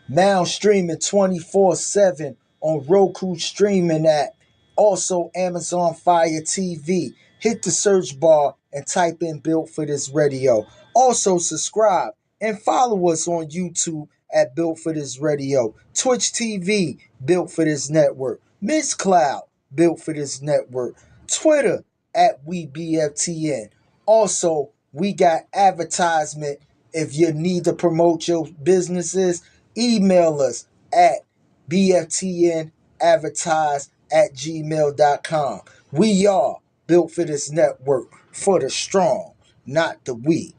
Now streaming 24/7 on Roku streaming app. Also Amazon Fire TV. Hit the search bar and type in Built for This Radio. Also subscribe and follow us on YouTube at Built for This Radio. Twitch TV, Built for This Network. Mixcloud, Built for This Network. Twitter at WeBFTN. Also, we got advertisement. If you need to promote your businesses, email us at bftnadvertise@gmail.com. We are Built for This Network, for the strong, not the weak.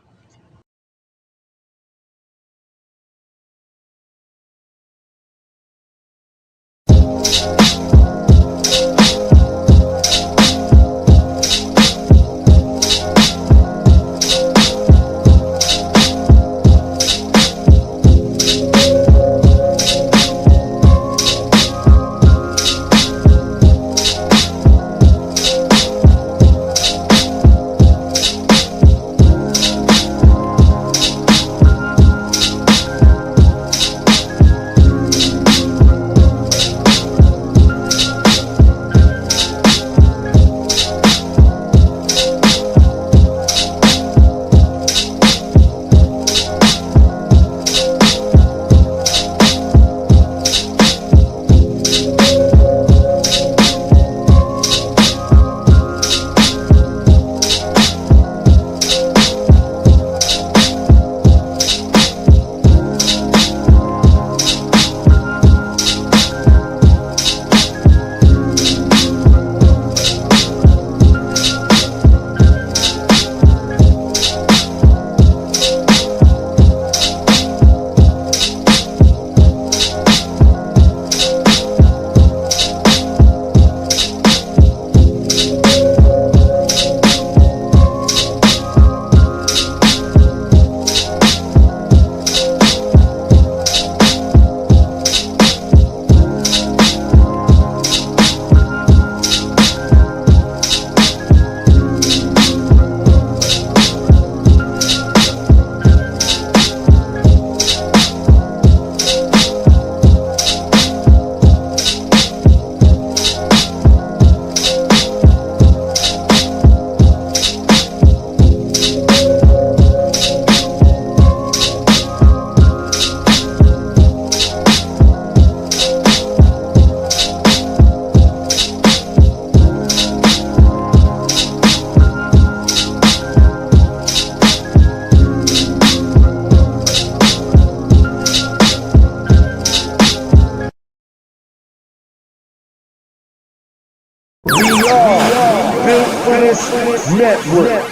Network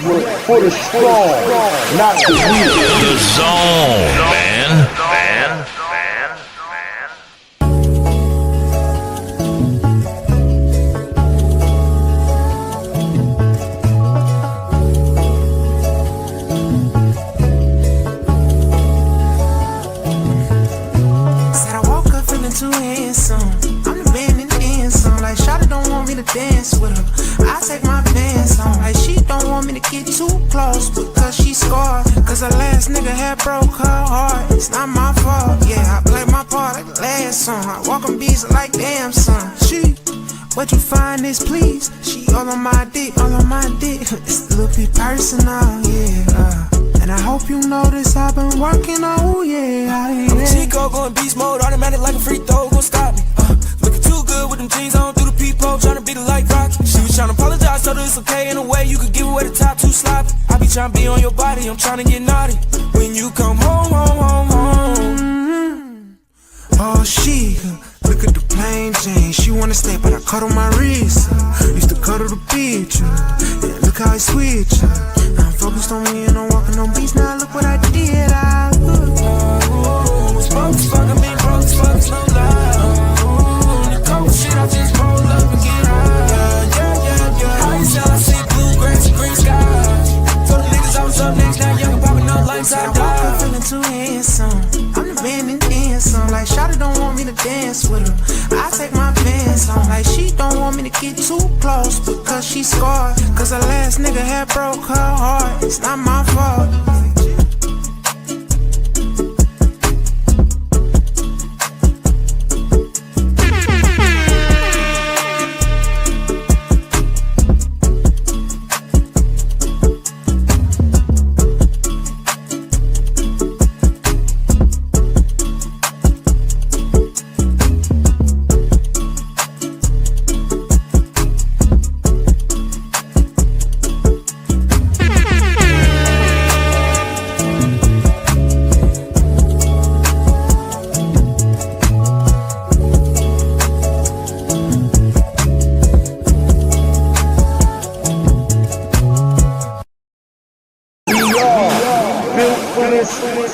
for the strong, not the weak. The zone, man. Said I woke up feeling too handsome. I'm the man in the end song. Like Shawty don't want me to dance with her. I take my pants on. Like she don't want me to get too close because she scarred. Cause her last nigga had broke her heart. It's not my fault. Yeah, I play my part like the last song. I walk on beats like damn son. She, what you find is please. She all on my dick, all on my dick. It's a little bit personal, yeah. And I hope you notice I've been working, oh yeah. Chico going beast mode, automatic like a free throw, gon' stop me. Looking too good with them jeans on through the peephole, tryna be the light rock. She was tryna apologize, told her it's okay in a way you could give away the top too sloppy. I be tryna be on your body, I'm tryna get naughty. When you come home, home, home, home. Oh, she look at the plain Jane. She wanna stay, but I cut on my wrist. Used to cuddle the bitch. Yeah, look how I switch. I'm focused on me and I'm walking on beats. Now look what I did. Broke as fuck, I mean broke as fuck, it's no lie. The cold shit, I just roll up and get high. Yeah. How you sell? I see blue, grass, and green skies. Told the niggas I was up next, now young and popping up like I die. Feeling too handsome. I'm the man in handsome. Like Shawty don't want me to dance with her. I take my pants on. Like she don't want me to get too close because she scarred. Cause her last nigga had broke her heart. It's not my fault.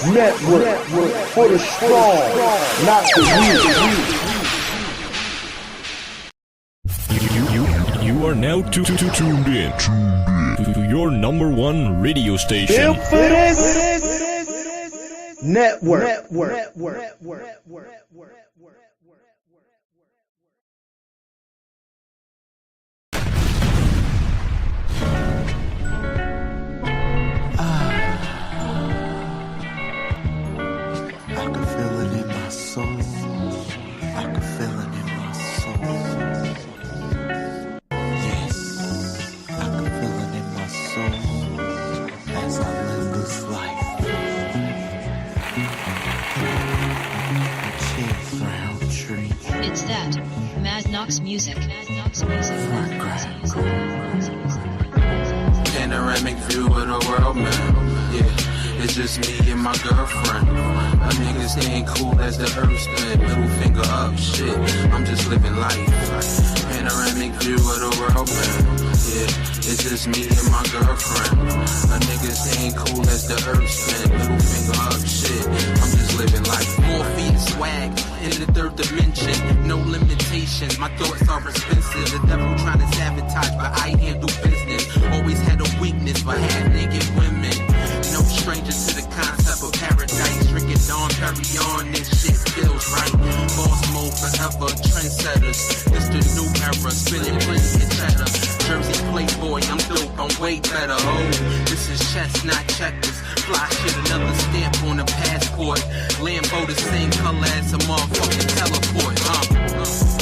Network for the strong, not the weak. You are now tuned in to your number one radio station. Built for this network. I can feel it in my soul. I can feel it in my soul. Yes, I can feel it in my soul as I live this life. Cheers, round tree. It's that Mad Knox music. Panoramic view of the world, man. Yeah, it's just me and my girlfriend. My niggas ain't cool as the earth spin. Middle finger up, shit. I'm just living life. Panoramic view of the world, man. Yeah, it's just me and my girlfriend. My niggas ain't cool as the earth spin. Middle finger up, shit. I'm just living life. 4 feet swag in the third dimension. No limitations. My thoughts are expensive. The devil trying to sabotage, but I handle business. Always had a weakness for half-naked women. No stranger to the concept of paradise. Drinking Dom Perignon, this shit feels right. Boss mode forever, trendsetters. It's the new era, spinning plenty of cheddar. Jersey playboy, I'm dope, I'm way better. Oh, this is chess, not checkers. Fly shit, another stamp on the passport. Lambo the same color as a motherfucking teleport.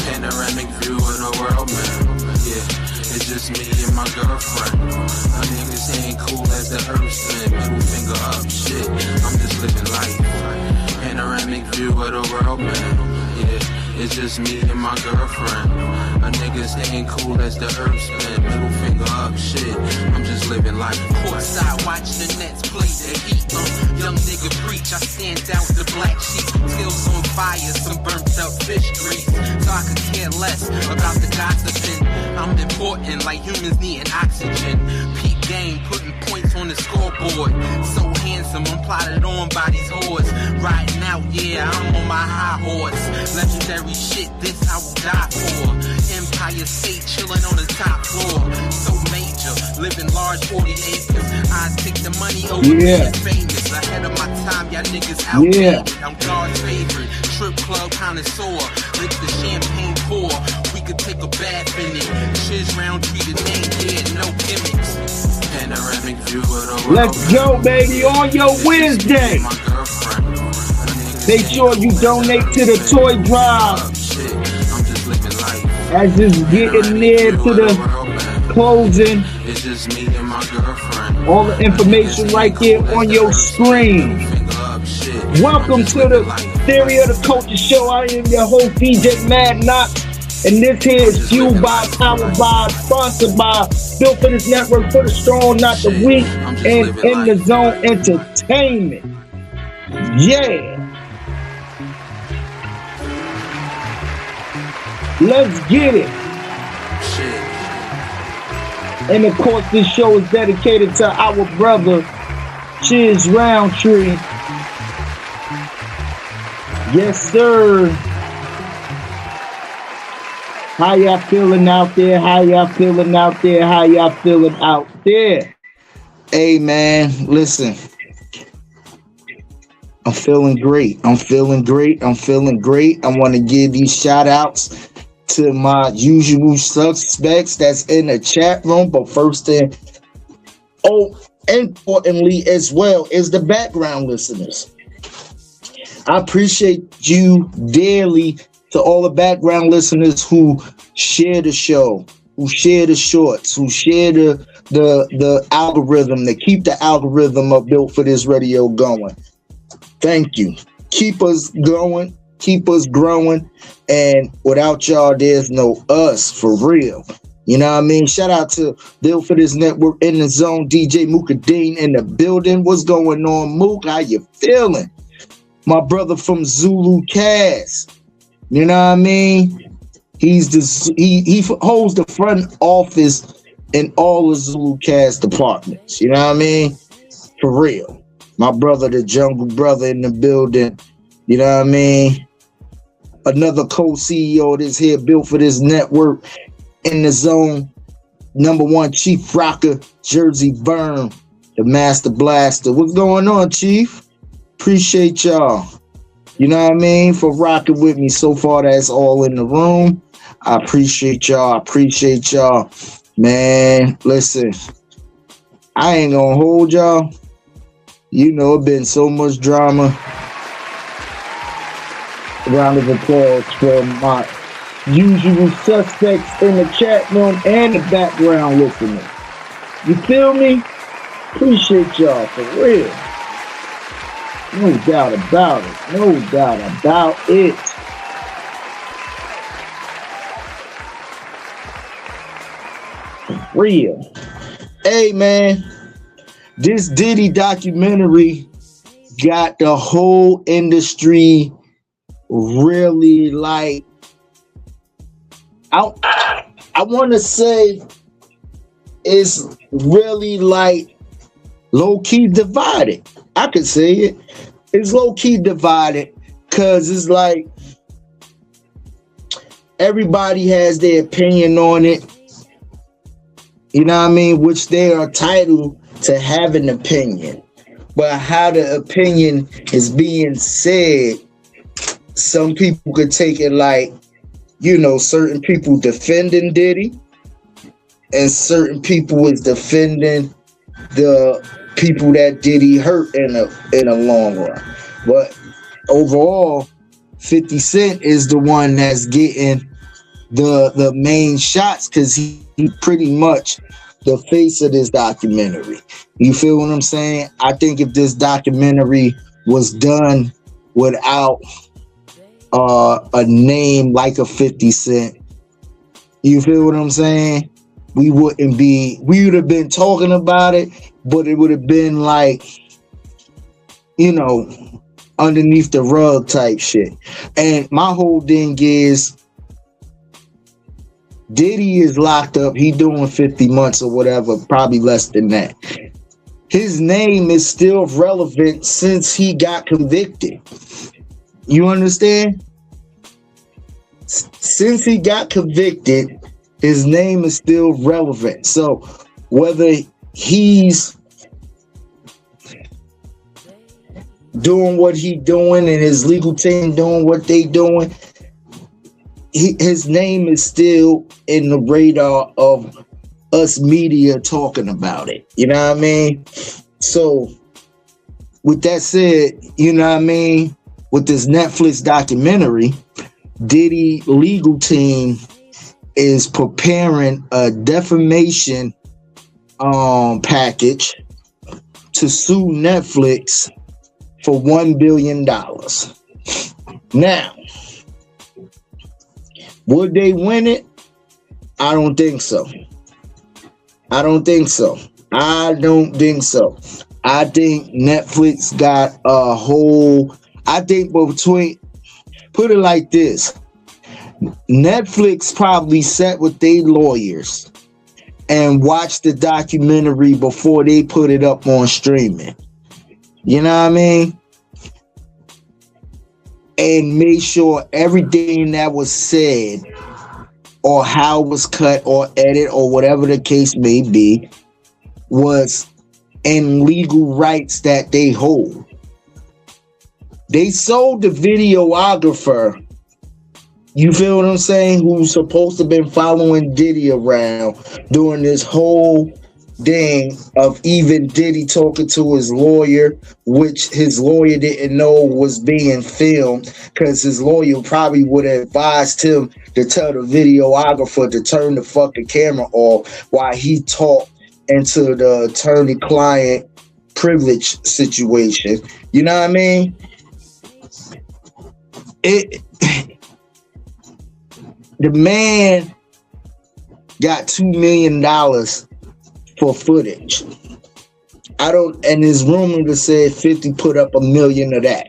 Panoramic view of the world, man. Yeah, it's just me and my girlfriend. My niggas ain't cool as the earth spin. Middle finger up, shit. I'm just living life. Panoramic view of the world, man. Yeah, it's just me and my girlfriend. My niggas ain't cool as the earth spin. Middle finger up, shit. I'm just living life. Courtside, watch the Nets play the Heat. Young nigga preach, I stand out the black sheep. Skills on fire, some burnt up fish grease. So I could care less about the gossiping. I'm important, like humans needing oxygen. Peak game, putting points on the scoreboard. So handsome, I'm plotted on by these whores. Riding out, yeah, I'm on my high horse. Legendary shit, this I will die for. Empire State, chilling on the top floor. So major, living large, 40 acres. I take the money over being famous. Ahead of my time, y'all niggas outdated. I'm God's favorite, strip club connoisseur. Lick the champagne pour, we could take a bath in it. Shiz round tree, the name, yeah, no gimmicks. Panoramic view of the world. Let's go, baby, on your Wednesday. Make sure you donate to the toy drive. As it's getting near to the closing. It's just me and my girlfriend. All the information right there on your screen. Welcome to the Theory of the Culture Show. I am your host, DJ Mad Knox. And this here is fueled by, powered by, sponsored by, Built for this network for the strong, not the weak, and In the Zone Entertainment. Yeah. Let's get it. And of course, this show is dedicated to our brother, Chiz Roundtree. Yes, sir. How y'all feeling out there? How y'all feeling out there? How y'all feeling out there? Hey, man, listen. I'm feeling great. I'm feeling great. I'm feeling great. I want to give these shout outs to my usual suspects that's in the chat room. But first and importantly as well is the background listeners. I appreciate you dearly, to all the background listeners who share the show, who share the shorts, who share the algorithm, that keep the algorithm of Built for This Radio going. Thank you. Keep us going, keep us growing, and without y'all, there's no us, for real. You know what I mean? Shout out to Built for This Network, In the Zone, DJ Mookadeen in the building. What's going on, Mook? How you feeling? My brother from Zulu Cast. You know what I mean? He holds the front office in all the Zulu Cast departments. You know what I mean? For real. My brother, the Jungle Brother in the building. You know what I mean? Another co-CEO that's here, built for this network, in the zone. Number one, Chief Rocker, Jersey Burn, the Master Blaster. What's going on, Chief? Appreciate y'all. You know what I mean? For rocking with me so far. That's all in the room. I appreciate y'all. Man, listen, I ain't gonna hold y'all. You know, it's been so much drama. Round of applause for my usual suspects in the chat room and the background listening. You feel me? Appreciate y'all, for real. No doubt about it. For real. Hey, man, this Diddy documentary got the whole industry really like, I want to say it's really like low-key divided. I could say it. It's low-key divided because it's like everybody has their opinion on it. You know what I mean? Which they are entitled to have an opinion. But how the opinion is being said, some people could take it like, you know, certain people defending Diddy and certain people is defending the people that Diddy hurt in a long run. But overall, 50 Cent is the one that's getting the main shots because he pretty much the face of this documentary. You feel what I'm saying? I think if this documentary was done without a name like a 50 Cent, you feel what I'm saying? We would have been talking about it, but it would have been like, you know, underneath the rug type shit. And my whole thing is, Diddy is locked up. He doing 50 months or whatever, probably less than that. His name is still relevant since he got convicted. You understand? Since he got convicted, his name is still relevant. So whether he's doing what he doing and his legal team doing what they doing, his name is still in the radar of us media talking about it. You know what I mean? So with that said, you know what I mean? With this Netflix documentary, Diddy legal team is preparing a defamation package to sue Netflix for $1 billion. Now, would they win it? I don't think so. I think Netflix got a whole, put it like this. Netflix probably sat with their lawyers and watched the documentary before they put it up on streaming. You know what I mean? And made sure everything that was said or how it was cut or edited or whatever the case may be was in legal rights that they hold. They sold the videographer, you feel what I'm saying, who's supposed to have been following Diddy around during this whole thing of even Diddy talking to his lawyer, which his lawyer didn't know was being filmed because his lawyer probably would have advised him to tell the videographer to turn the fucking camera off while he talked into the attorney-client privilege situation. You know what I mean? The man got $2 million for footage. And there's rumor that said 50 put up $1 million of that.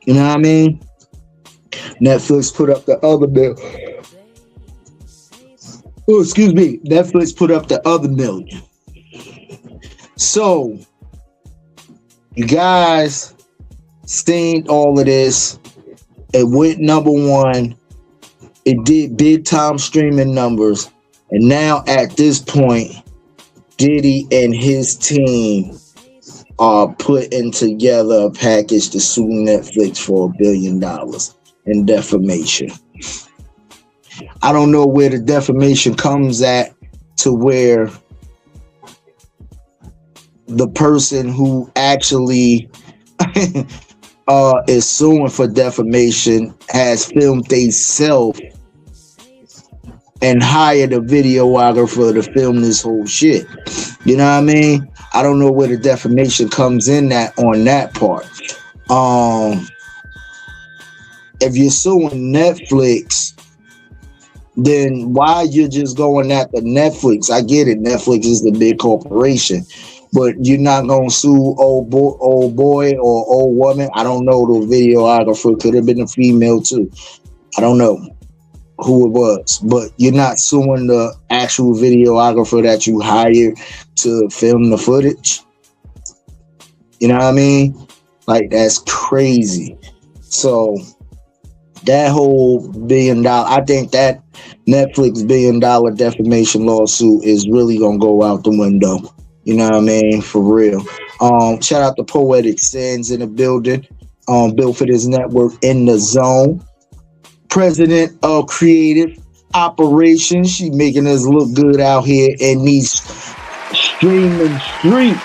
You know what I mean? Netflix put up the other bill. Oh, excuse me. Netflix put up the other $1 million. So You guys seen all of this. It went number one. It did big time streaming numbers. And now at this point, Diddy and his team are putting together a package to sue Netflix for $1 billion in defamation. I don't know where the defamation comes at to where the person who actually is suing for defamation has filmed themselves and hired a videographer to film this whole shit. You know what I mean? I don't know where the defamation comes in that on that part. If you're suing Netflix, then why you're just going after Netflix? I get it. Netflix is the big corporation, but you're not gonna sue old boy or old woman. I don't know. The videographer could have been a female too. I don't know who it was, but you're not suing the actual videographer that you hired to film the footage. You know what I mean? Like, that's crazy. So that whole $1 billion, I think that Netflix $1 billion defamation lawsuit is really gonna go out the window. You know what I mean? For real. Shout out to Poetic Sins in the building. Built for this network in the zone. President of Creative Operations. She making us look good out here in these streaming streets.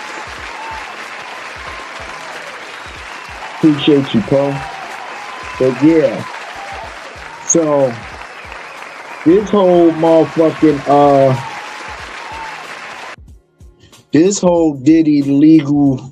Appreciate you, Paul. But yeah. So this whole motherfucking this whole Diddy legal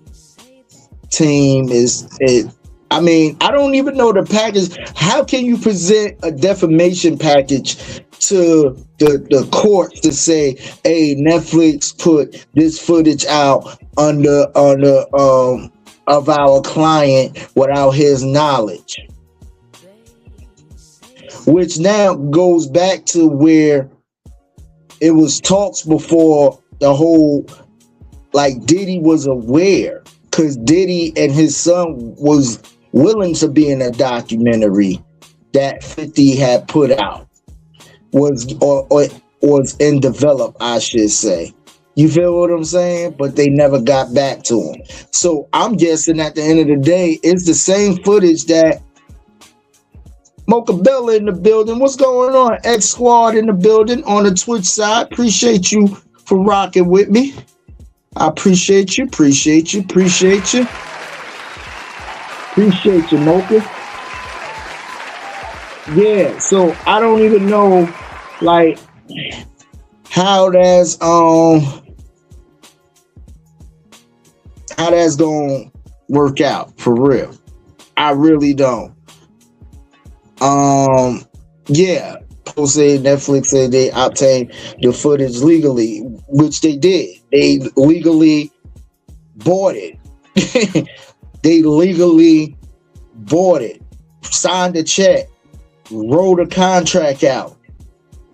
team is it. I mean, I don't even know the package. How can you present a defamation package to the courts to say, hey, Netflix put this footage out under of our client without his knowledge? Which now goes back to where it was talks before the whole, like, Diddy was aware, because Diddy and his son was willing to be in a documentary that 50 had put out, was in develop, I should say. You feel what I'm saying? But they never got back to him. So I'm guessing at the end of the day, it's the same footage that Mocha Bella in the building. What's going on? X Squad in the building on the Twitch side. Appreciate you for rocking with me. I appreciate you, appreciate you, appreciate you. Appreciate you, Mocha. Yeah, so I don't even know, like, how that's gonna work out for real. I really don't. Yeah, people say Netflix said they obtained the footage legally, which they did. They legally bought it. They legally bought it, signed a check, wrote a contract out,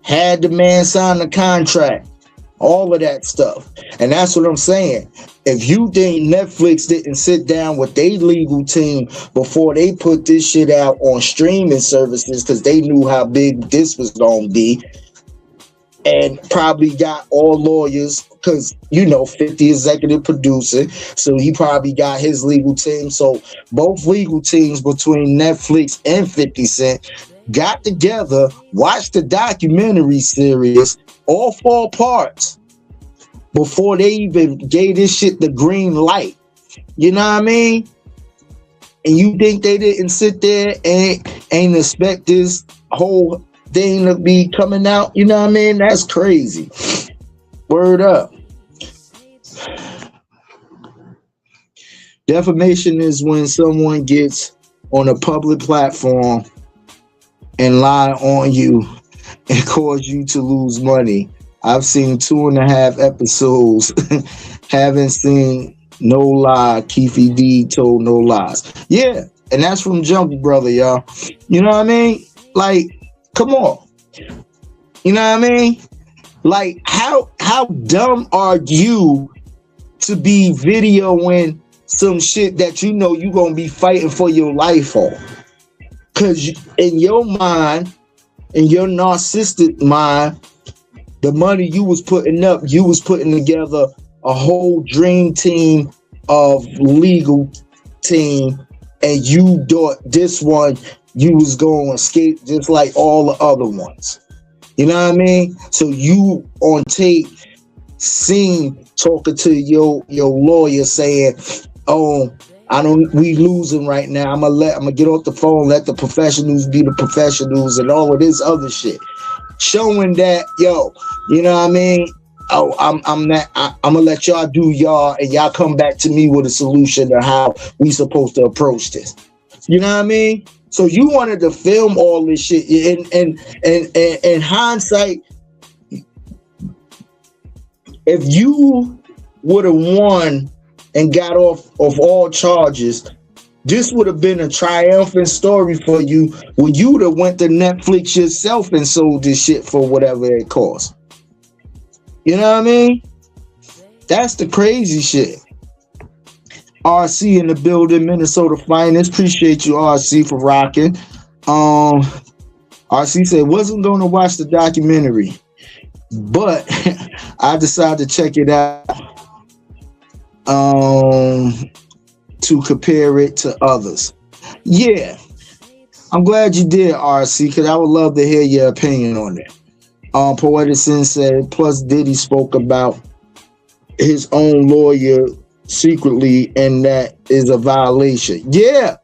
had the man sign the contract, all of that stuff. And that's what I'm saying. If you think Netflix didn't sit down with their legal team before they put this shit out on streaming services, because they knew how big this was going to be, and probably got all lawyers, because, you know, 50 executive producer, so he probably got his legal team. So both legal teams between Netflix and 50 Cent got together, watched the documentary series, all 4 parts, before they even gave this shit the green light. You know what I mean? And you think they didn't sit there and expect this whole thing to be coming out? You know what I mean? That's crazy. Word up. Defamation is when someone gets on a public platform and lie on you and cause you to lose money. I've seen 2.5 episodes. Haven't seen no lie. Keefy D told no lies. Yeah, and that's from Jump Brother, y'all. You know what I mean? Like, come on. You know what I mean? Like, how dumb are you to be videoing some shit that you know you're gonna be fighting for your life for. Cause in your mind, in your narcissistic mind, the money you was putting up, you was putting together a whole dream team of legal team, and you thought this one you was going to escape just like all the other ones. You know what I mean? So you on tape seen talking to your lawyer saying, "Oh, we losing right now. I'm gonna get off the phone, let the professionals be the professionals," and all of this other shit, showing that, yo, you know what I mean? Oh, I'm gonna let y'all do y'all, and y'all come back to me with a solution to how we supposed to approach this. You know what I mean? So you wanted to film all this shit, and in hindsight, if you would have won and got off of all charges, this would have been a triumphant story for you when you would have went to Netflix yourself and sold this shit for whatever it cost. You know what I mean? That's the crazy shit. RC in the building, Minnesota Finest. Appreciate you, RC, for rocking. RC said, wasn't going to watch the documentary, but I decided to check it out to compare it to others. Yeah, I'm glad you did, RC, because I would love to hear your opinion on it. Poetison said, plus Diddy spoke about his own lawyer secretly, and that is a violation. Yeah.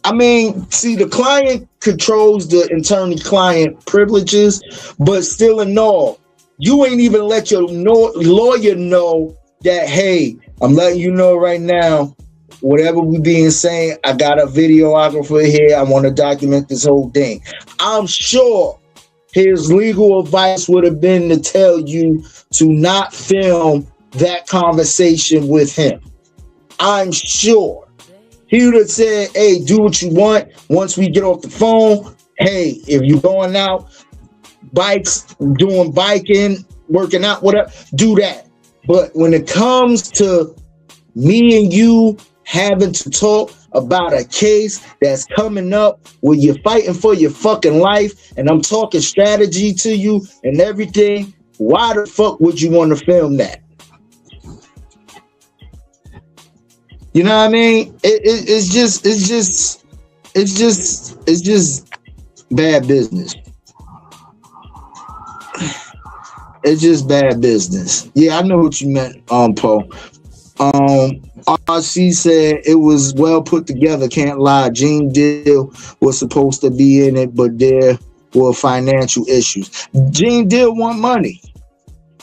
I mean, see, the client controls the attorney-client privileges, but still in all, you ain't even let your lawyer know that, hey, I'm letting you know right now, whatever we being saying, I got a videographer here. I want to document this whole thing. I'm sure his legal advice would have been to tell you to not film that conversation with him. I'm sure he would have said, hey, do what you want. Once we get off the phone, hey, if you're going out, doing biking, working out, whatever, do that. But when it comes to me and you having to talk about a case that's coming up where you're fighting for your fucking life, and I'm talking strategy to you and everything, why the fuck would you want to film that? You know what I mean? It's just bad business. It's just bad business. Yeah, I know what you meant, Poe. RC said it was well put together, can't lie. Gene Deal was supposed to be in it, but there were financial issues. Gene Deal want money.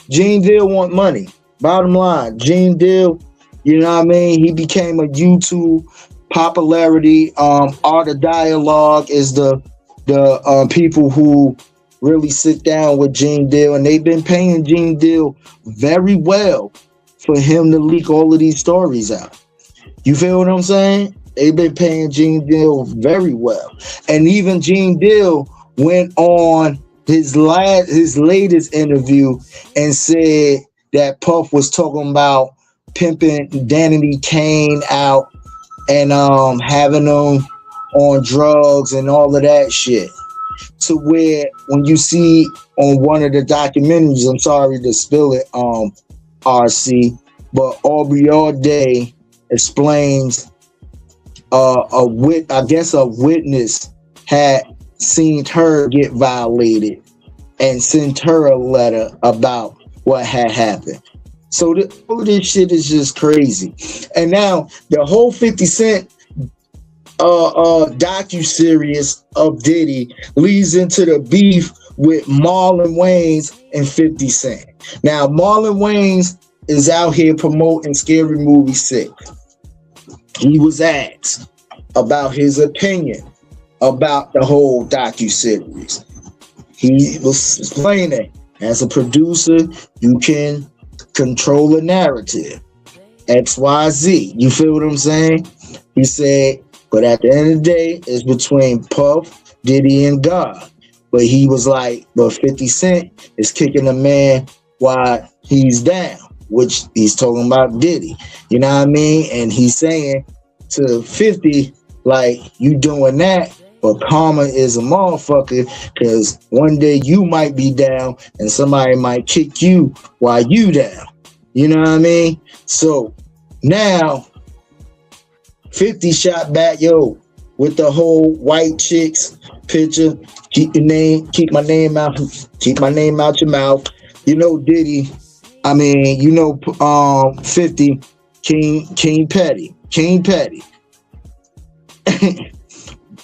Gene Deal want money. Bottom line, Gene Deal, you know what I mean? He became a YouTube popularity. Art of Dialogue is the people who really sit down with Gene Deal, and they've been paying Gene Deal very well for him to leak all of these stories out. You feel what I'm saying? They've been paying Gene Deal very well. And even Gene Deal went on his latest interview and said that Puff was talking about pimping Danity Kane out and having them on drugs and all of that shit. To where when you see on one of the documentaries, I'm sorry to spill it, RC, but Aubrey All Day explains a witness had seen her get violated and sent her a letter about what had happened. So all of this shit is just crazy. And now the whole 50 Cent docu-series of Diddy leads into the beef with Marlon Wayans and 50 Cent. Now, Marlon Wayans is out here promoting Scary Movie 6. He was asked about his opinion about the whole docu-series. He was explaining, as a producer, you can control a narrative. XYZ. You feel what I'm saying? He said, but at the end of the day, it's between Puff, Diddy, and God. But he was like, but 50 Cent is kicking a man while he's down. which he's talking about Diddy. You know what I mean? And he's saying to 50, like, you doing that, but karma is a motherfucker, because one day you might be down and somebody might kick you while you down. You know what I mean? So now 50 shot back, yo, with the whole white chicks picture. Keep my name out your mouth. You know Diddy, 50, King Petty.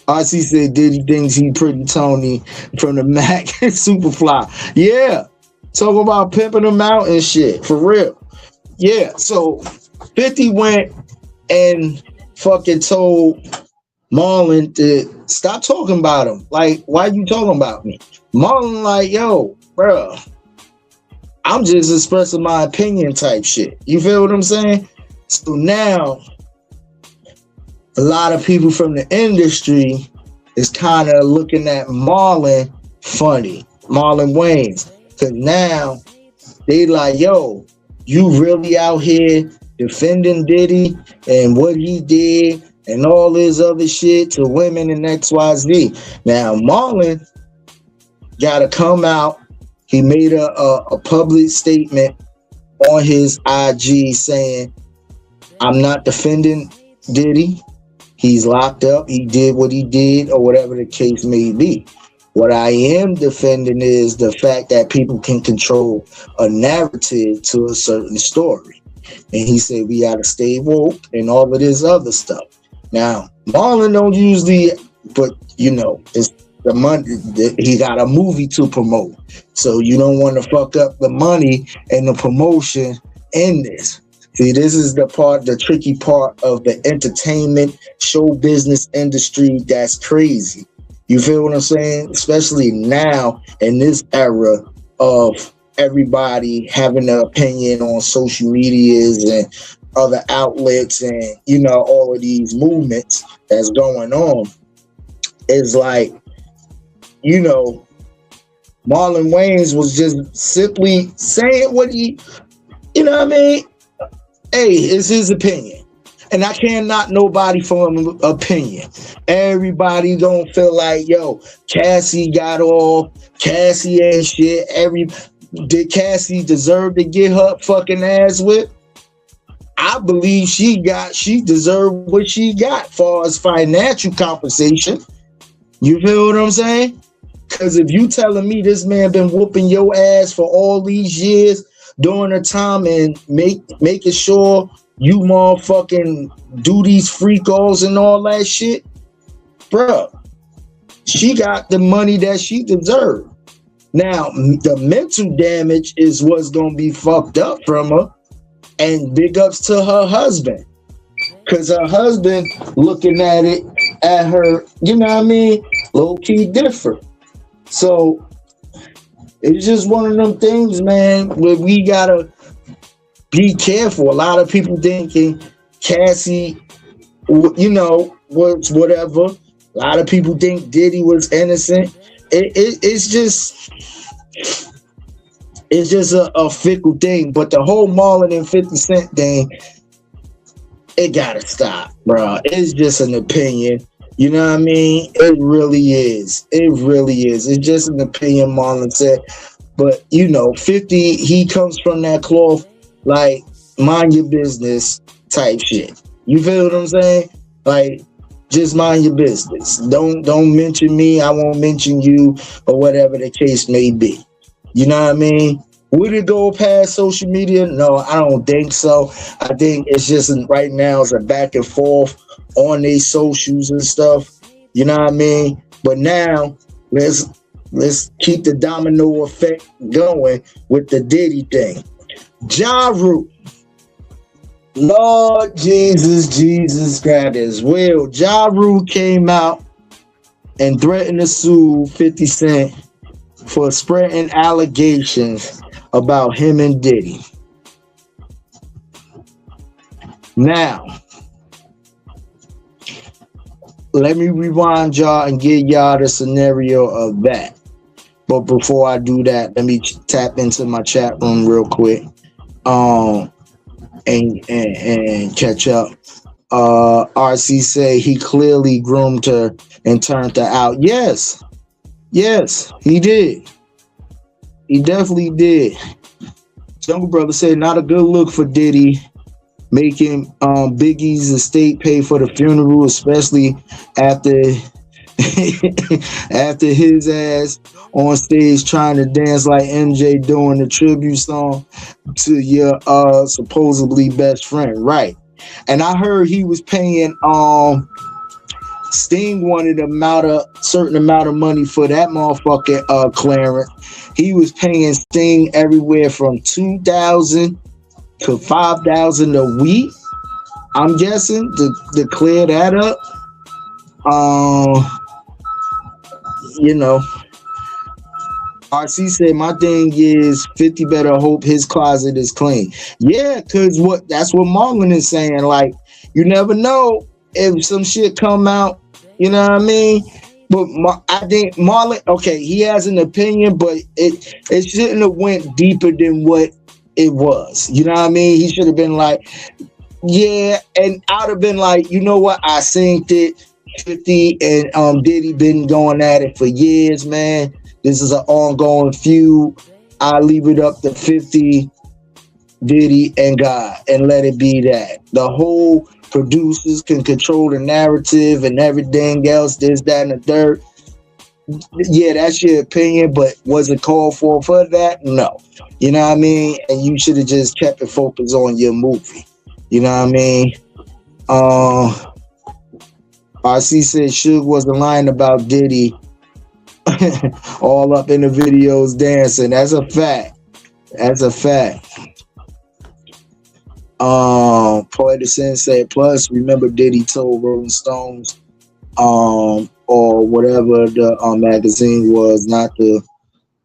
RC said Diddy thinks he pretty Tony from the Mac Superfly. Yeah, talking about pimping them out and shit, for real. Yeah, so 50 went and fucking told Marlon to stop talking about him. Like, why you talking about me? Marlon like, yo, bro, I'm just expressing my opinion type shit. You feel what I'm saying? So now a lot of people from the industry is kind of looking at Marlon funny, Marlon Wayans, because now they like, yo, you really out here defending Diddy and what he did and all this other shit to women and XYZ. Now Marlon gotta come out. He made a public statement on his IG saying, I'm not defending Diddy. He's locked up. He did what he did, or whatever the case may be. What I am defending is the fact that people can control a narrative to a certain story. And he said we gotta stay woke and all of this other stuff. Now, Marlon don't usually, but you know, it's the money. He got a movie to promote, so you don't want to fuck up the money and the promotion in this. See, this is the tricky part of the entertainment show business industry that's crazy. You feel what I'm saying? Especially now in this era of everybody having an opinion on social medias and other outlets and, you know, all of these movements that's going on. Is like, you know, Marlon Wayans was just simply saying what he, you know what I mean? Hey, it's his opinion. And I can't knock nobody for an opinion. Everybody don't feel like, yo, Cassie got all, Cassie ain't shit. Did Cassie deserve to get her fucking ass whipped? I believe she deserved what she got as far as financial compensation. You feel what I'm saying? Because if you telling me this man been whooping your ass for all these years during the time and making sure you motherfucking do these free calls and all that shit, bruh, she got the money that she deserved. Now, the mental damage is what's going to be fucked up from her. And big ups to her husband. Because her husband looking at her, you know what I mean, low key different. So it's just one of them things, man, where we gotta be careful. A lot of people thinking Cassie, you know, was whatever. A lot of people think Diddy was innocent. It's just a fickle thing. But the whole Marlon and 50 Cent thing, it gotta stop, bro. It's just an opinion. You know what I mean? It really is. It really is. It's just an opinion, Marlon said. But, you know, 50, he comes from that cloth, like, mind your business type shit. You feel what I'm saying? Like, just mind your business. Don't mention me. I won't mention you, or whatever the case may be. You know what I mean? Would it go past social media? No, I don't think so. I think it's just right now it's a back and forth on these socials and stuff. You know what I mean? But now let's keep the domino effect going with the Diddy thing. Ja Rule. Lord Jesus grabbed his will. Ja Rule came out and threatened to sue 50 Cent for spreading allegations about him and Diddy. Now, let me rewind y'all and give y'all the scenario of that. But before I do that, let me tap into my chat room real quick. and catch up. RC say he clearly groomed her and turned her out. Yes, he did. He definitely did. Jungle Brother said not a good look for Diddy making Biggie's estate pay for the funeral, especially after after his ass on stage trying to dance like MJ doing the tribute song to your supposedly best friend, right? And I heard he was paying Sting wanted certain amount of money for that motherfucking clearance. He was paying Sting everywhere from $2,000 to $5,000 a week, I'm guessing, to clear that up. You know, RC said my thing is 50 better hope his closet is clean. Yeah, because that's what Marlon is saying. Like, you never know if some shit come out, you know what I mean? But I think Marlon, okay, he has an opinion, but it shouldn't have went deeper than what it was. You know what I mean? He should have been like, yeah, and I'd have been like, you know what? I synced it. 50 and Diddy been going at it for years, man. This is an ongoing feud. I leave it up to 50, Diddy, and God, and let it be that. The whole producers can control the narrative and everything else, this, that, and the third. Yeah, that's your opinion, but was it called for that? No. You know what I mean? And you should have just kept it focused on your movie. You know what I mean? RC said Suge wasn't lying about Diddy all up in the videos dancing. That's a fact. Poetic said, plus remember Diddy told Rolling Stones or whatever the magazine was not to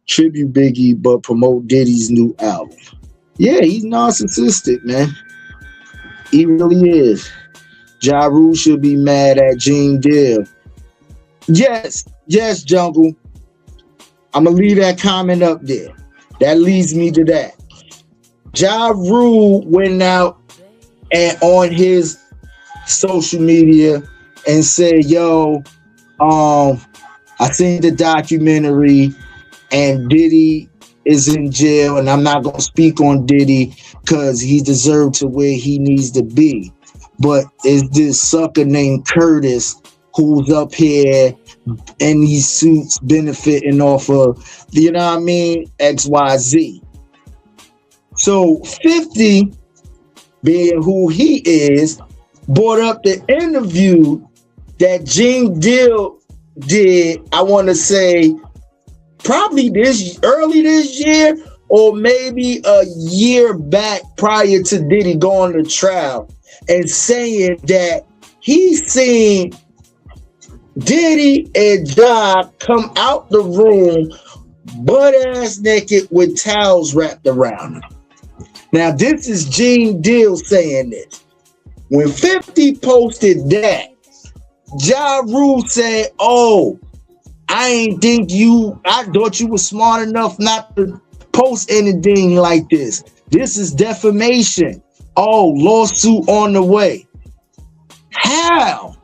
tribute Biggie but promote Diddy's new album. Yeah, he's narcissistic, man. He really is. Ja Rule should be mad at Gene Deal. Yes, Jungle. I'm gonna leave that comment up there. That leads me to that. Ja Rule went out and on his social media and said, yo, I seen the documentary and Diddy is in jail, and I'm not gonna speak on Diddy because he deserved to where he needs to be. But it's this sucker named Curtis who's up here in these suits benefiting off of, you know what I mean, XYZ. So 50, being who he is, brought up the interview that Gene Deal did, I want to say, probably early this year, or maybe a year back prior to Diddy going to trial, and saying that he's seen Diddy and Ja come out the room butt-ass naked with towels wrapped around him. Now, this is Gene Deal saying this. When 50 posted that, Ja Rule said, oh, I thought you were smart enough not to post anything like this. This is defamation. Oh, lawsuit on the way. How?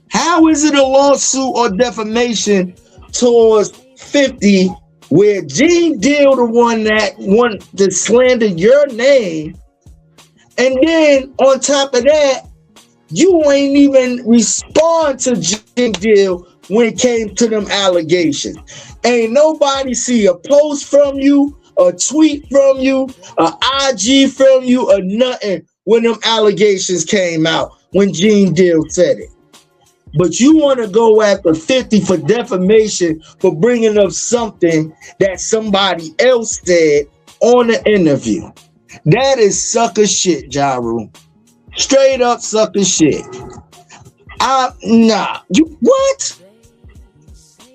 How is it a lawsuit or defamation towards 50 where Gene Deal the one that want to slander your name, and then on top of that, you ain't even respond to Gene Deal when it came to them allegations. Ain't nobody see a post from you, a tweet from you, a IG from you, or nothing when them allegations came out, when Gene Deal said it. But you want to go after 50 for defamation for bringing up something that somebody else said on the interview. That is sucker shit, Ja Rule. Straight up sucker shit. Nah. You what?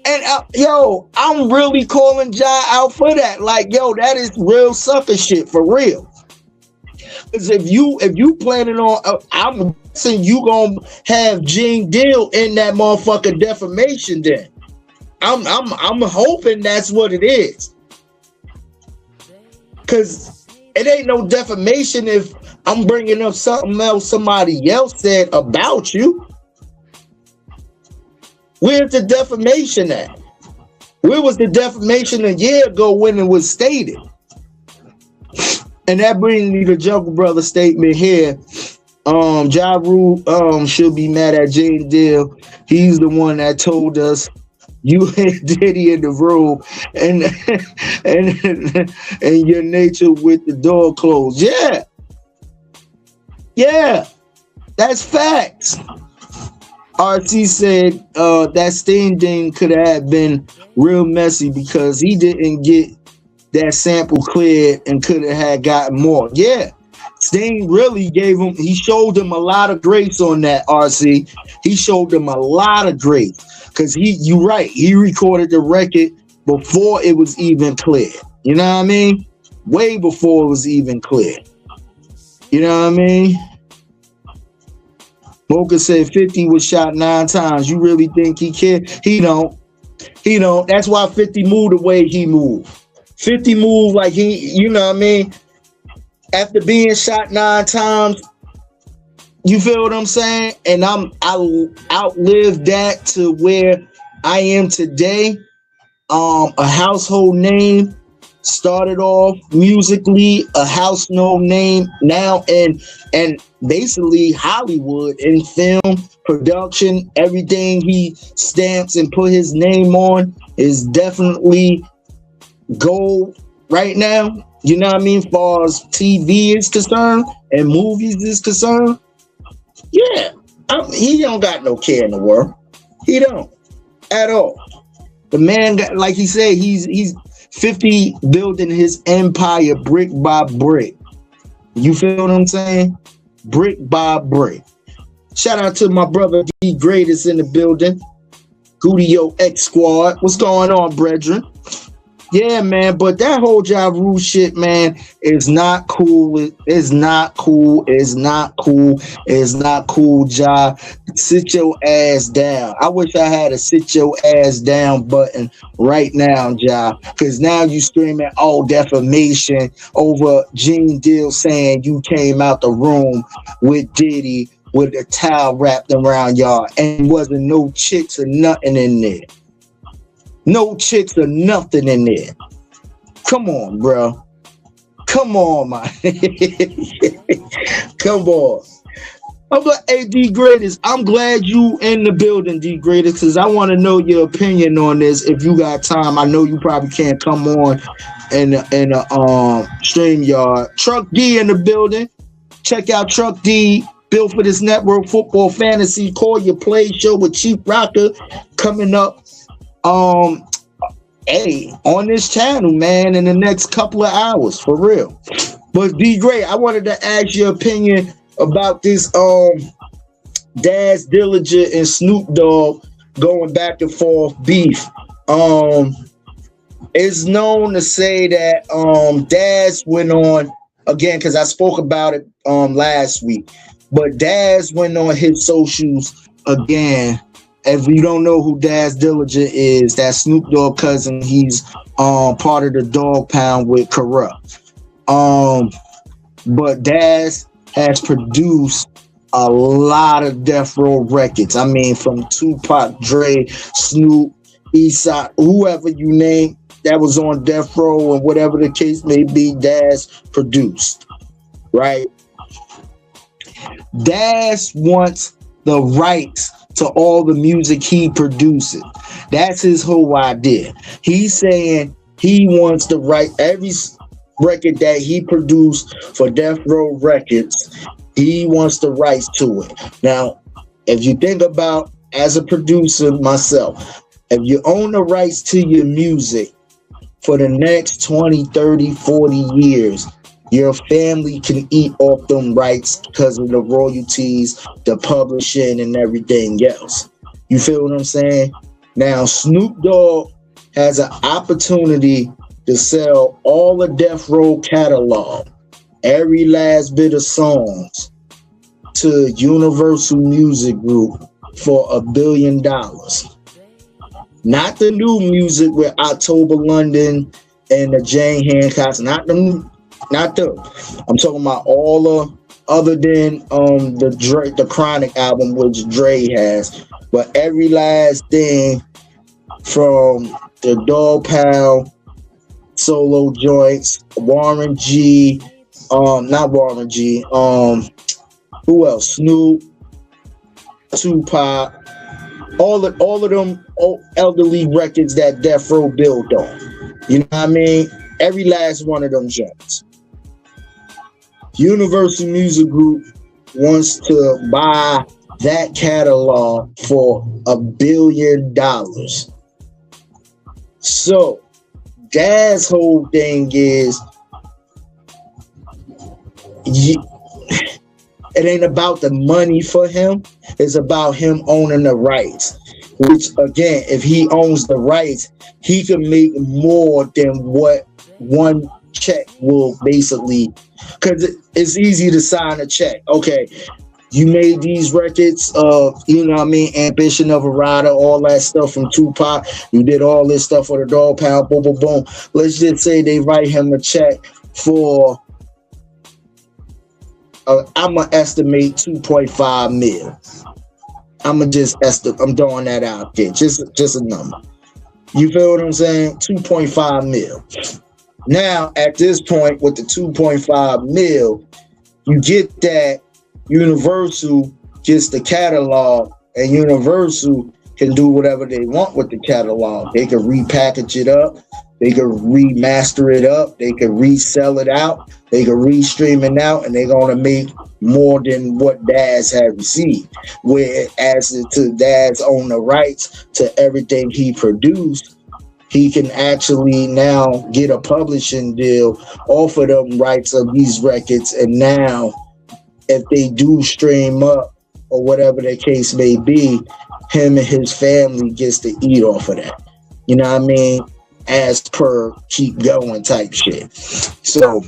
And yo, I'm really calling Ja out for that. Like, yo, that is real sucker shit for real. Because if you planning on, I'm saying you gonna have Gene Deal in that motherfucker defamation. Then I'm hoping that's what it is. Because It ain't no defamation if I'm bringing up something else somebody else said about you. Where's the defamation at? Where was the defamation a year ago when it was stated? And that brings me to Jungle Brother statement here. Ja Rule should be mad at Jane Deal. He's the one that told us you and Diddy in the room and your nature with the door closed. Yeah, that's facts. RC said that Sting thing could have been real messy because he didn't get that sample cleared and could have had gotten more. Yeah, Sting really he showed him a lot of grace on that, RC. He showed him a lot of grace because you're right, he recorded the record before it was even clear. You know what I mean? Way before it was even clear. You know what I mean? Mocha said 50 was shot 9 times. You really think he cared? He don't. That's why 50 moved the way he moved. 50 moved like you know what I mean? After being shot 9 times, you feel what I'm saying? And I outlived that to where I am today. A household name, started off musically, a household name now, and basically Hollywood in film production. Everything he stamps and put his name on is definitely gold right now. You know what I mean? As far as TV is concerned and movies is concerned, yeah, he don't got no care in the world. He don't at all. The man got, like he said, he's 50 building his empire brick by brick. You feel what I'm saying? Brick by brick. Shout out to my brother D Greatest in the building. Gudio X Squad. What's going on, brethren? Yeah, man, but that whole Ja Rule shit, man, is not cool. It's not cool. It's not cool. It's not cool, Ja. Sit your ass down. I wish I had a sit your ass down button right now, Ja, because now you screaming, oh, defamation over Gene Deal saying you came out the room with Diddy with a towel wrapped around y'all and wasn't no chicks or nothing in there. No chicks or nothing in there. Come on, bro. Come on, man. Come on. I'm like, hey, D Greatest, I'm glad you in the building, D Greatest, because I want to know your opinion on this. If you got time, I know you probably can't come on in a StreamYard. Truck D in the building. Check out Truck D. Built for this network, Football Fantasy. Call Your Play show with Chief Rocker coming up. Hey, on this channel, man, in the next couple of hours, for real. But D Gray, I wanted to ask your opinion about this Daz Dillinger and Snoop Dogg going back and forth beef. It's known to say that Daz went on again, because I spoke about it last week, but Daz went on his socials again. If you don't know who Daz Dillinger is, that's Snoop Dogg cousin. He's part of the Dog Pound with Corrupt. But Daz has produced a lot of Death Row records. I mean, from Tupac, Dre, Snoop, Eastside, whoever you name that was on Death Row, and whatever the case may be, Daz produced, right? Daz wants the rights to all the music he produces. That's his whole idea. He's saying he wants the right, every record that he produced for Death Row Records, he wants the rights to it. Now, if you think about, as a producer myself, if you own the rights to your music for the next 20, 30, 40 years, your family can eat off them rights because of the royalties, the publishing, and everything else. You feel what I'm saying? Now, Snoop Dogg has an opportunity to sell all the Death Row catalog, every last bit of songs, to Universal Music Group for $1 billion. Not the new music with October London and the Jane Hancocks, not the Not them. I'm talking about all the other than the Chronic album, which Dre has. But every last thing from the Dog Pound solo joints, Warren G, not Warren G, who else? Snoop, Tupac, all of them elderly records that Death Row built on. You know what I mean? Every last one of them joints. Universal Music Group wants to buy that catalog for $1 billion. So Dad's whole thing is it ain't about the money for him. It's about him owning the rights. Which, again, if he owns the rights, he can make more than what one check will basically, because it's easy to sign a check. Okay, you made these records of, you know what I mean, Ambition of a Rider, all that stuff from Tupac. You did all this stuff for the Dog Pound, boom, boom, boom. Let's just say they write him a check for, I'm going to estimate 2.5 mil. I'm going to just estimate, I'm throwing that out there, just a number. You feel what I'm saying? 2.5 mil. Now, at this point, with the 2.5 mil, you get that Universal gets the catalog, and Universal can do whatever they want with the catalog. They can repackage it up. They can remaster it up. They can resell it out. They can restream it out, and they're going to make more than what Daz had received. Whereas to Daz own the rights to everything he produced, he can actually now get a publishing deal off of them rights of these records. And now, if they do stream up or whatever the case may be, him and his family gets to eat off of that. You know what I mean? As per keep going type shit. So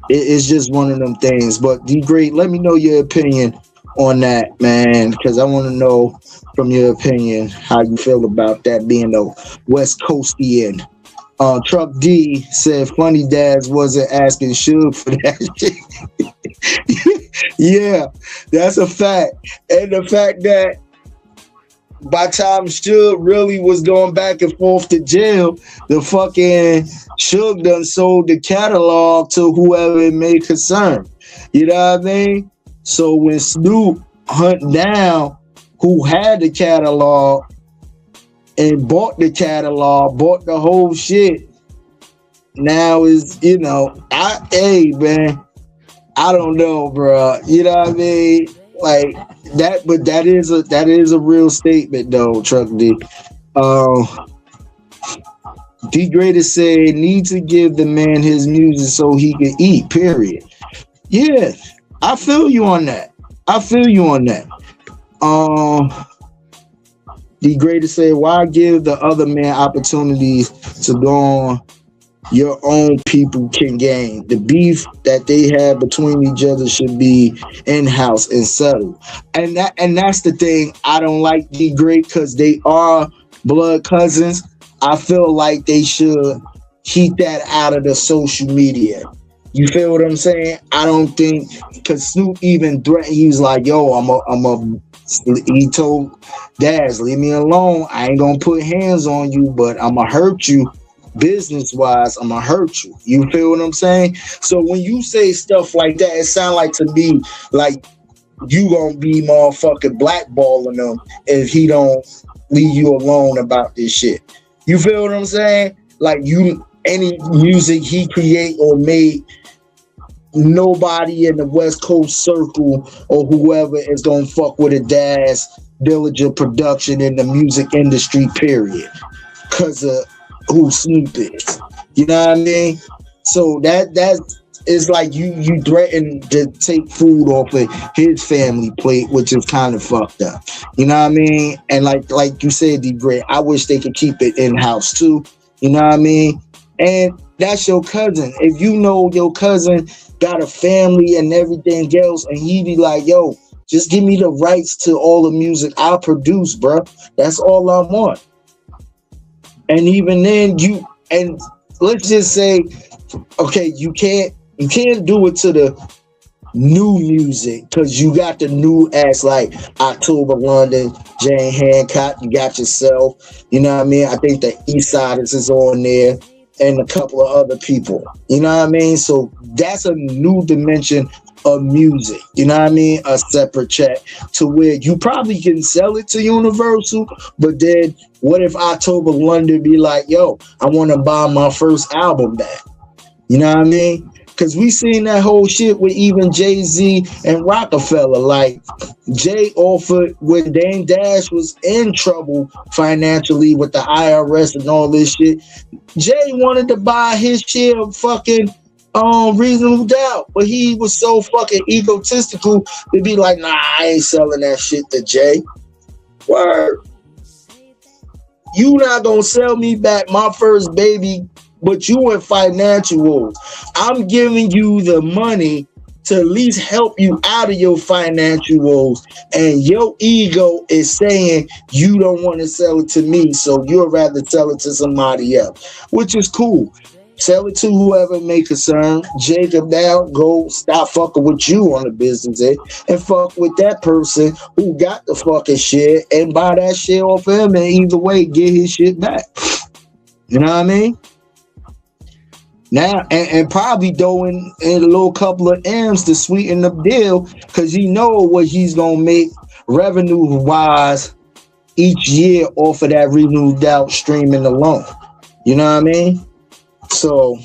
it's just one of them things. But D Great, let me know your opinion on that, man, because I want to know from your opinion how you feel about that being a West Coastian. Truck D said Funny Dads wasn't asking Suge for that shit. Yeah, that's a fact. And the fact that by the time Suge really was going back and forth to jail, the fucking Suge done sold the catalog to whoever it may concern. You know what I mean? So when Snoop hunt down who had the catalog and bought the catalog, bought the whole shit, now is, you know, hey man, I don't know, bro. You know what I mean? Like that, but that is a real statement though, Truck D. D Greatest said need to give the man his music so he can eat, period. Yeah, I feel you on that. The Greatest said, why give the other man opportunities to go on your own people can gain? The beef that they have between each other should be in-house and settled. And that's the thing I don't like, D Great, because they are blood cousins. I feel like they should keep that out of the social media. You feel what I'm saying? I don't think, because Snoop even threatened, he was like, yo, he told Daz, leave me alone. I ain't gonna put hands on you, but I'm gonna hurt you business-wise. I'm gonna hurt you. You feel what I'm saying? So when you say stuff like that, it sounds like to me like you gonna be motherfucking blackballing him if he don't leave you alone about this shit. You feel what I'm saying? Like any music he create or made, nobody in the West Coast circle or whoever is gonna fuck with a Daz diligent production in the music industry, period, because of who Snoop is. You know what I mean? So that is like you threaten to take food off of his family plate, which is kind of fucked up. You know what I mean? And like you said, D Great, I wish they could keep it in-house too. You know what I mean? And that's your cousin. If you know your cousin got a family and everything else, and he be like, yo, just give me the rights to all the music I produce, bro. That's all I want. And even then, let's just say, okay, you can't do it to the new music because you got the new acts like October London, Jane Hancock, you got yourself, you know what I mean? I think the East Siders is on there and a couple of other people, you know what I mean? So that's a new dimension of music, you know what I mean? A separate check to where you probably can sell it to Universal, but then what if October London be like, yo, I want to buy my first album back? You know what I mean? Because we seen that whole shit with even Jay-Z and Rockefeller. Like, Jay offered when Dame Dash was in trouble financially with the IRS and all this shit. Jay wanted to buy his share of fucking Reasonable Doubt, but he was so fucking egotistical to be like, nah, I ain't selling that shit to Jay. Word. You not gonna sell me back my first baby, but you in financial woes. I'm giving you the money to at least help you out of your financial woes. And your ego is saying you don't want to sell it to me, so you'd rather sell it to somebody else, which is cool. Sell it to whoever may concern. Jacob now go stop fucking with you on the business end and fuck with that person who got the fucking shit and buy that shit off him and either way get his shit back. You know what I mean? Now, and probably throwing in a little couple of M's to sweeten the deal because he know what he's going to make revenue-wise each year off of that Renewed Doubt streaming alone. You know what I mean? So,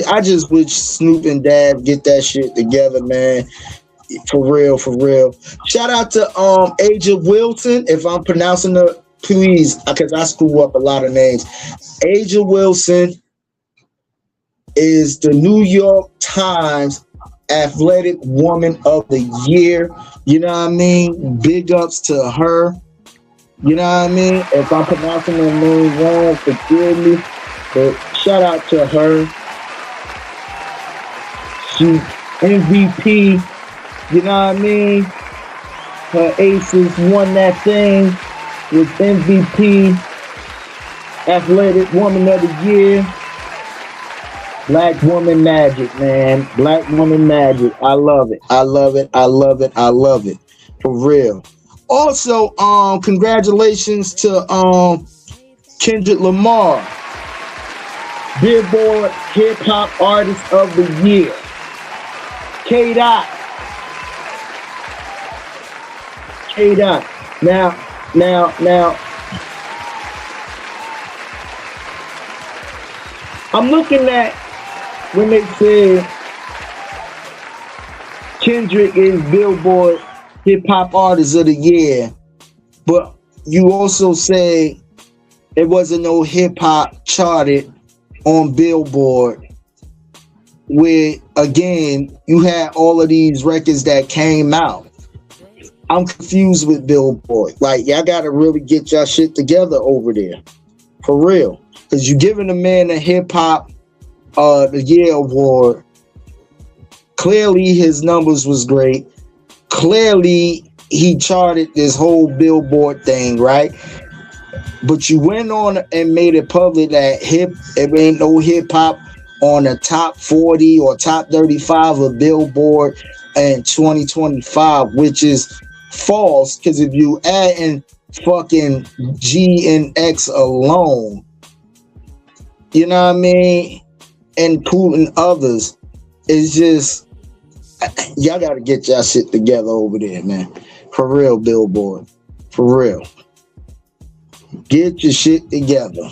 I just wish Snoop and Dab get that shit together, man. For real, for real. Shout out to Aja Wilson, if I'm pronouncing it, please, because I screw up a lot of names. Aja Wilson is the New York Times Athletic Woman of the Year. You know what I mean? Big ups to her. You know what I mean? If I'm pronouncing her name wrong, forgive me. But shout out to her. She MVP. You know what I mean? Her Aces won that thing with MVP. Athletic Woman of the Year. Black woman magic, man. Black woman magic. I love it. I love it. I love it. I love it. For real. Also, congratulations to Kendrick Lamar, Billboard Hip Hop Artist of the Year. K-Dot. K-Dot. Now. I'm looking at when they say Kendrick is Billboard Hip Hop Artist of the Year, but you also say there wasn't no hip hop charted on Billboard, where again you had all of these records that came out. I'm confused with Billboard. Like, y'all gotta really get y'all shit together over there. For real. Because you're giving a man a hip hop the year award. Clearly his numbers was great. Clearly he charted this whole Billboard thing, right? But you went on and made it public that it ain't no hip hop on the top 40 or top 35 of Billboard in 2025, which is false. Because if you add in fucking G and X alone, you know what I mean, including others, it's just, y'all gotta get y'all shit together over there, man. For real, Billboard. For real. Get your shit together.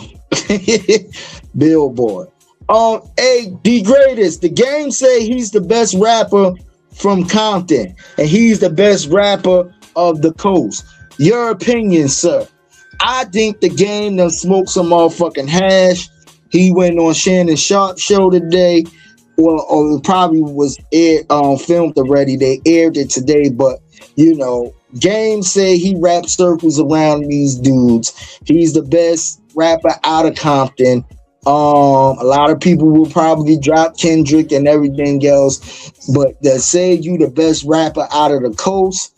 Billboard. Hey, the greatest. The game say he's the best rapper from Compton, and he's the best rapper of the coast. Your opinion, sir? I think the game done smoked some motherfucking hash. He went on Shannon Sharp show today. Well, or it probably was filmed already. They aired it today, but you know, Game say he rap circles around these dudes. He's the best rapper out of Compton. A lot of people will probably drop Kendrick and everything else, but to say you the best rapper out of the coast,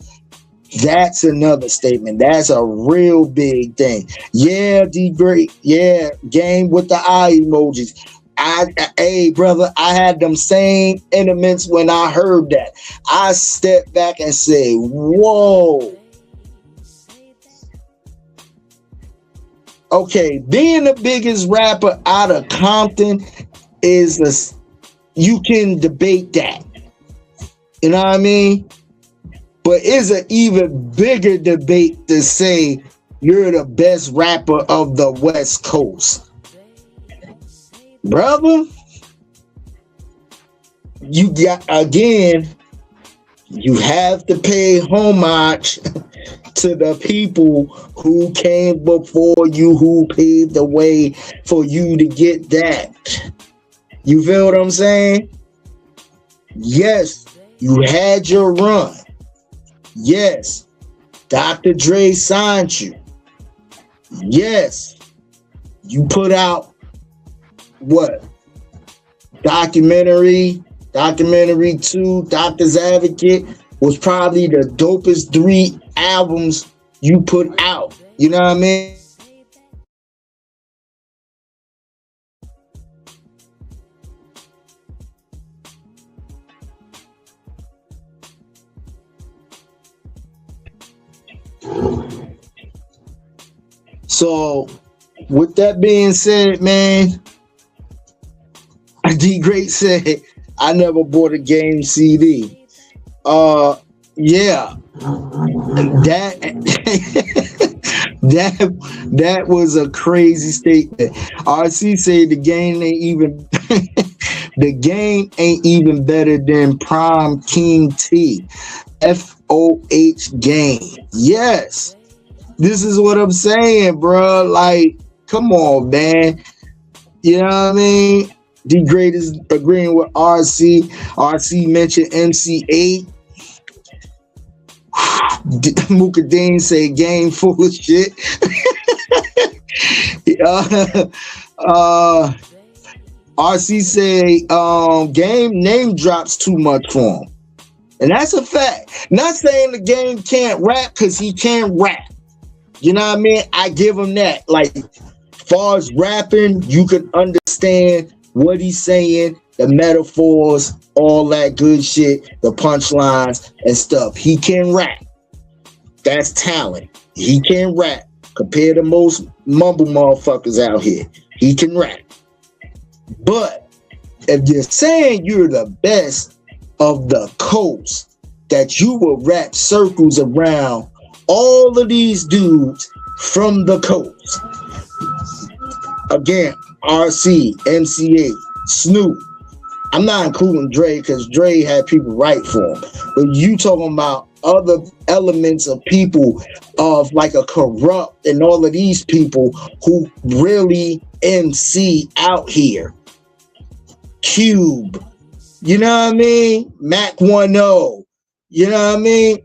that's another statement. That's a real big thing. Yeah, D great. Yeah, Game with the eye emojis. Hey, brother, I had them same intimates when I heard that. I stepped back and said, whoa. Okay, being the biggest rapper out of Compton you can debate that. You know what I mean? But it's an even bigger debate to say you're the best rapper of the West Coast. Brother, you have to pay homage to the people who came before you, who paved the way for you to get that. You feel what I'm saying? Yes, you had your run. Yes, Dr. Dre signed you. Yes, you put out what? Documentary 2, Doctor's Advocate was probably the dopest 3 albums you put out. You know what I mean? So, with that being said, man, D Great said, I never bought a Game CD. Yeah. That was a crazy statement. RC said the game ain't even better than Prime King T. FOH game. Yes. This is what I'm saying, bro. Like, come on, man. You know what I mean? D Great is agreeing with RC. RC mentioned MC8. Mukadeen say game full of shit. RC say game name drops too much for him. And that's a fact. Not saying the game can't rap, because he can't rap. You know what I mean? I give him that. Like, far as rapping, you can understand what he's saying, the metaphors, all that good shit, the punchlines and stuff. He can rap. That's talent. He can rap compared to most mumble motherfuckers out here. He can rap. But if you're saying you're the best of the coast, that you will wrap circles around all of these dudes from the coast. Again, RC, MC8, Snoop. I'm not including Dre, because Dre had people write for him. But you talking about other elements of people, of like a Corrupt and all of these people who really MC out here. Cube. You know what I mean? Mac 1-0. You know what I mean?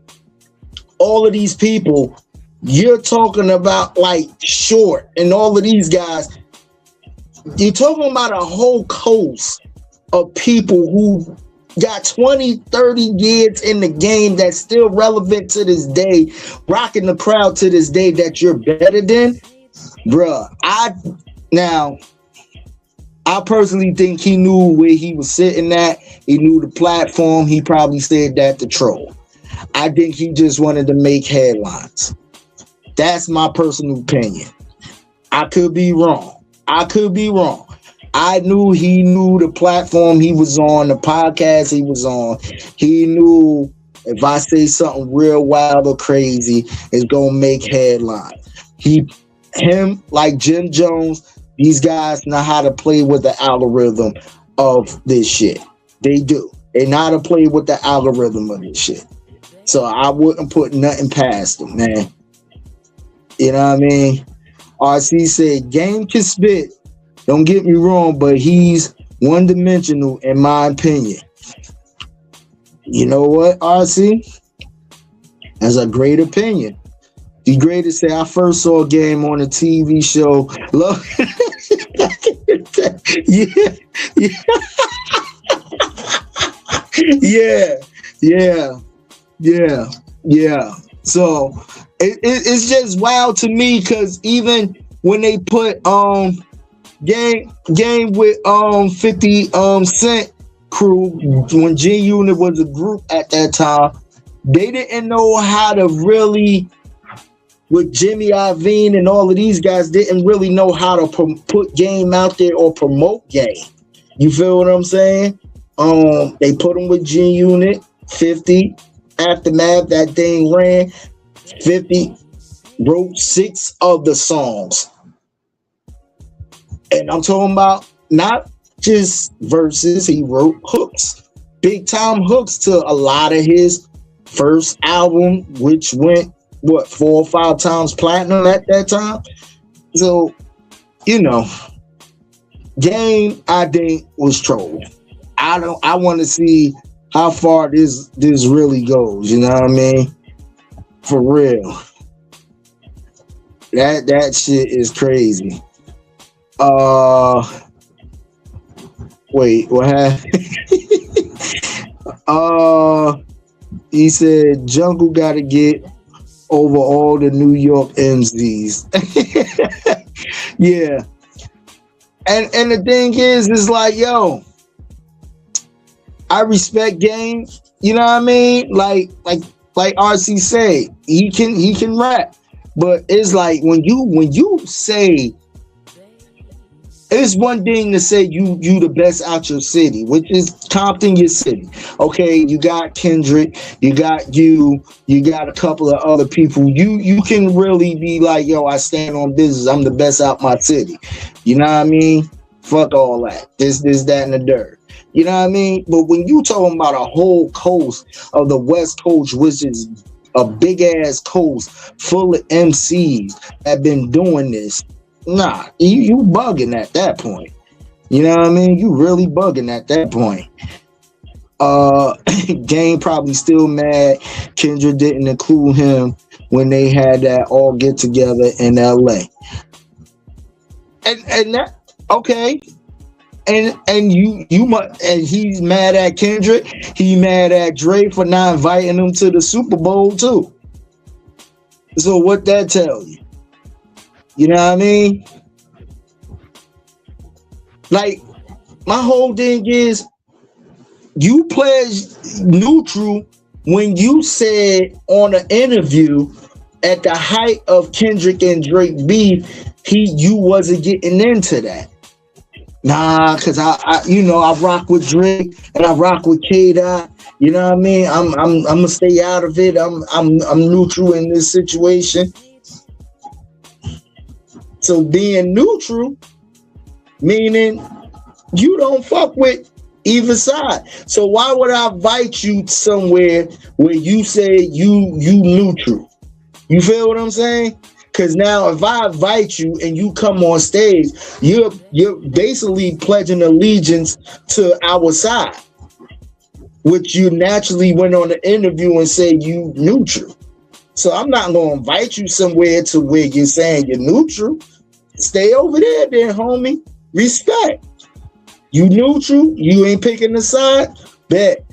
All of these people, you're talking about like Short and all of these guys. You're talking about a whole coast of people who got 20, 30 years in the game that's still relevant to this day, rocking the crowd to this day, that you're better than. Bruh, I personally think he knew where he was sitting at. He knew the platform. He probably said that to troll. I think he just wanted to make headlines. That's my personal opinion. I could be wrong. I knew he knew the platform he was on, the podcast he was on. He knew if I say something real wild or crazy, it's going to make headlines. Him, like Jim Jones, these guys know how to play with the algorithm of this shit. They do. They know how to play with the algorithm of this shit. So I wouldn't put nothing past them, man. You know what I mean? RC said, Game can spit. Don't get me wrong, but he's one-dimensional in my opinion. You know what, RC? That's a great opinion. The greatest say, I first saw a Game on a TV show. Look. Yeah. So it's just wild to me, because even when they put Game with 50 Cent crew when G Unit was a group at that time. They didn't know how to really, with Jimmy Iovine and all of these guys, didn't really know how to put Game out there or promote Game. You feel what I'm saying? They put him with G Unit, 50, Aftermath, that thing ran. 50 wrote 6 of the songs. And I'm talking about not just verses, he wrote hooks. Big time hooks to a lot of his first album, which went, 4 or 5 times platinum at that time. So, you know, Game, I think, was trolling. I want to see how far this really goes, you know what I mean? For real. That shit is crazy. Wait, what happened? He said Jungle gotta get over all the New York MCs. Yeah. And the thing is like, yo, I respect Game, you know what I mean? Like RC said, he can rap. But it's like when you say, it's one thing to say you the best out your city, which is Compton, your city. Okay, you got Kendrick, you got a couple of other people. You can really be like, yo, I stand on business. I'm the best out my city. You know what I mean? Fuck all that. This, that, and the dirt. You know what I mean? But when you talking about a whole coast of the West Coast, which is a big ass coast full of MCs that been doing this, nah, you bugging at that point. You know what I mean? You really bugging at that point. Game probably still mad Kendrick didn't include him when they had that all get together in LA. And that, okay. And he's mad at Kendrick. He mad at Dre for not inviting him to the Super Bowl too. So what that tell you? You know what I mean? Like, my whole thing is, you pledged neutral when you said on an interview at the height of Kendrick and Drake beef, you wasn't getting into that. Nah, cause I rock with Drake and I rock with K-Dot. You know what I mean? I'm gonna stay out of it. I'm neutral in this situation. So being neutral, meaning you don't fuck with either side. So why would I invite you somewhere where you say you neutral? You feel what I'm saying? Because now if I invite you and you come on stage, you're basically pledging allegiance to our side, which you naturally went on the interview and said you neutral. So I'm not going to invite you somewhere to where you're saying you're neutral. Stay over there then, homie. Respect. You neutral, you ain't picking the side, bet.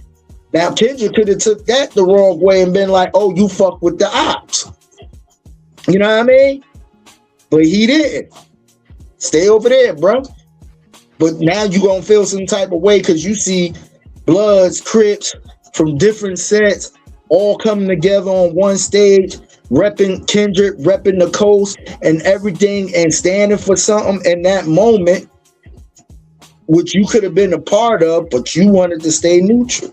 Now Kendrick could have took that the wrong way and been like, oh, you fuck with the ops. You know what I mean? But he didn't. Stay over there, bro. But now you gonna feel some type of way because you see Bloods, Crips from different sets all coming together on one stage, repping Kendrick, repping the coast and everything and standing for something in that moment, which you could have been a part of, but you wanted to stay neutral.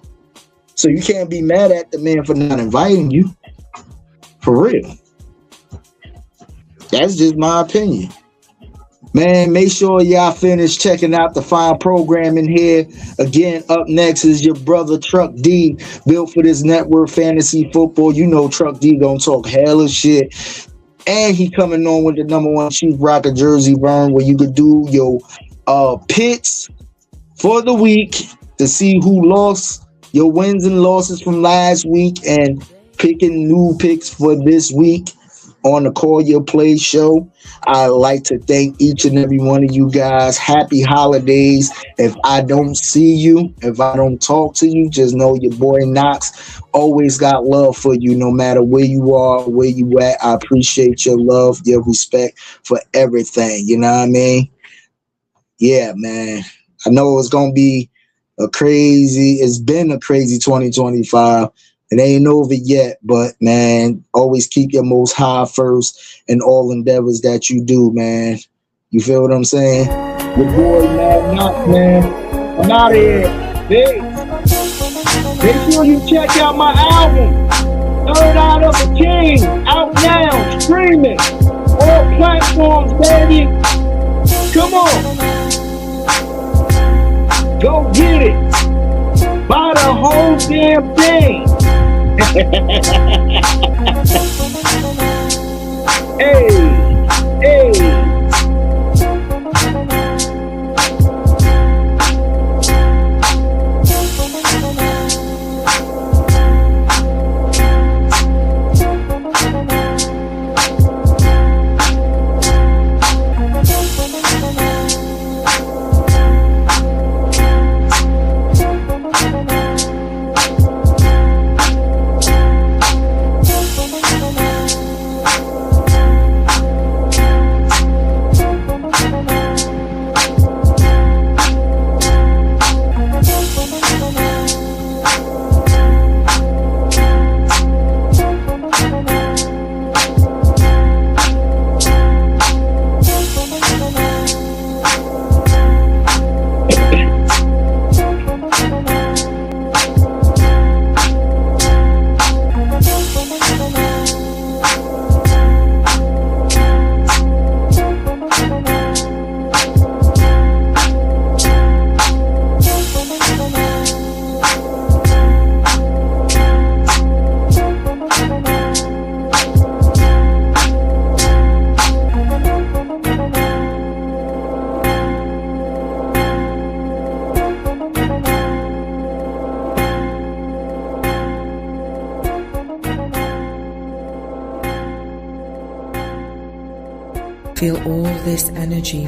So you can't be mad at the man for not inviting you. For real. That's just my opinion. Man, make sure y'all finish checking out the fine programming here. Again, up next is your brother Truck D, built for this network fantasy football. You know Truck D gonna talk hella shit. And he coming on with the #1 Chief Rocker Jersey Burn, where you could do your picks for the week to see who lost, your wins and losses from last week, and picking new picks for this week on the Call Your Play show. I'd like to thank each and every one of you guys. Happy holidays. If I don't see you, if I don't talk to you, just know your boy Knox always got love for you, no matter where you are, where you at. I appreciate your love, your respect for everything. You know what I mean? yeah, man. I know it's gonna be it's been a crazy 2025. It ain't over yet, but man, always keep your most high first in all endeavors that you do, man. You feel what I'm saying? Your boy Mad Knox, man. I'm out of here. Peace. Make sure you check out my album, Third Eye of a King, out now, streaming, all platforms, baby. Come on. Go get it. Buy the whole damn thing. Hey, hey. Feel all this energy